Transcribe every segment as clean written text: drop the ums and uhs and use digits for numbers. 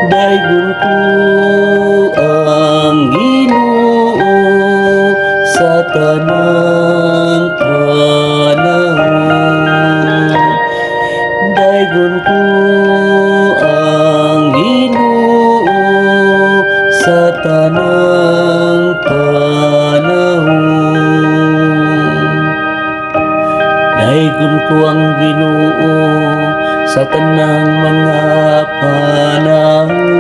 Daygon ko ang Ginoo sa tanang panahon. Daygon ko ang Ginoo sa tanang panahon. Daygon ko ang Ginoo sa tanang mga panahon.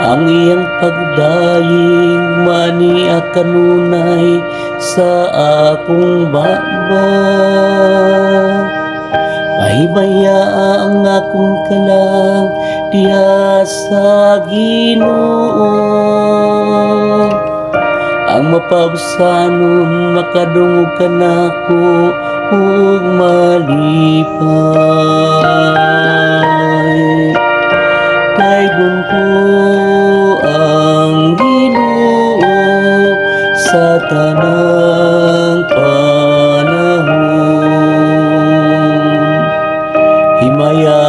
Ang iyang pagdayeg mania kanunay sa akong baba. Mahimaya ang akong kalang diha sa Ginoo. Ang mapabsanon makadungog kanako ug malipay. Daygon ko ang Ginoo sa tanang panahon. Himaya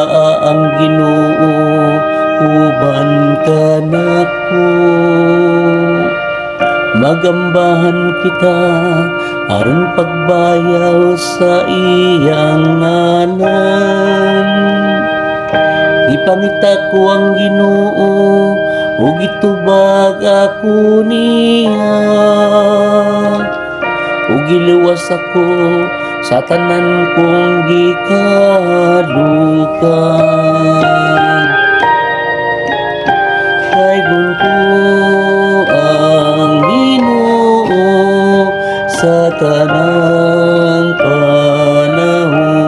ang Ginoo uban kanako. Magambahan kita aron pagbayaw sa iyang ngalan. Ipangita ko ang Ginoo ug gitubag ako niya. Ug giluwas ako sa tanan kong gikadukan. Daygon ko ang Ginoo sa tanang panahon.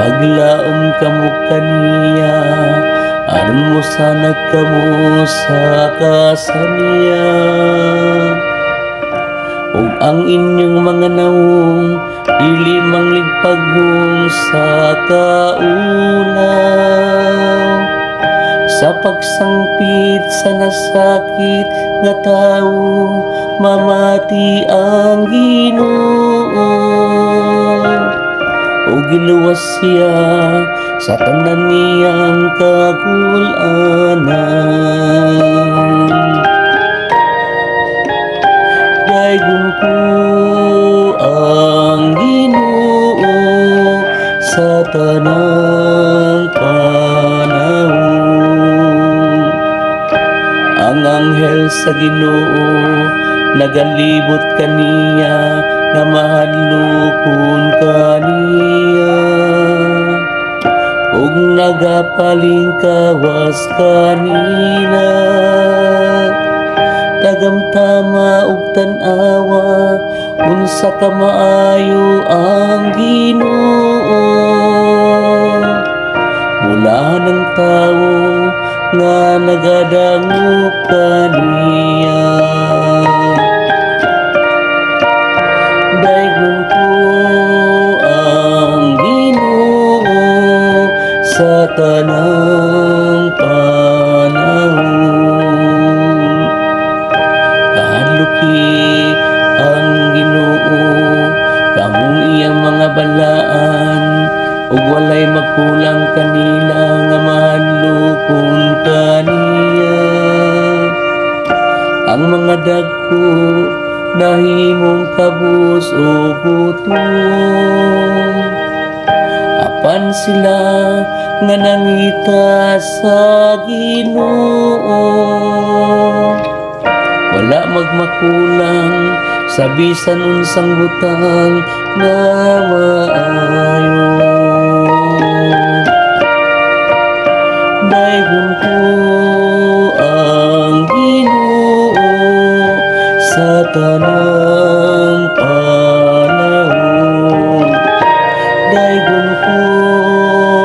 Paglaom kamo kaniya aron mo sanag kamo sa kasaniya. Ug ang inyong mga nawong dili mangligpaghong sa kaulaw. Sa pagsangpit sa nasakit nga tawo mamati ang Ginoo. O giluwas siya sa tanan niyang kagul-anan. Daygon ko ang Ginoo sa tanang panahon. Ang anghel sa Ginoo nagalibot kaniya nga mahadlokon kaniya. Ug nagapaling kawas kanina. Tagamtama ug tan-awa unsa ka maayo ang Ginoo. Mula ng tawo nga nagadangop kaniya. Daygon ko ang Ginoo sa tanang panahon. Kahadluki ang Ginoo kamong iyang mga balaan ug walay magkulang kanila nga mahadlokon kaniya. Ang mga dagko nahimong kabus o gutom. Apan sila nga nangita sa Ginoo. Wala magmakulang sa bisan unsang butang na maayo. Daygon ko ang Ginoo sa tanang panahon. Daygon ko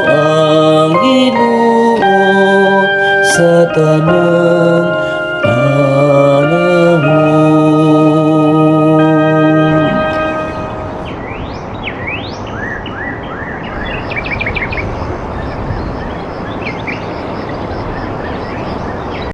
ang Ginoo sa tanang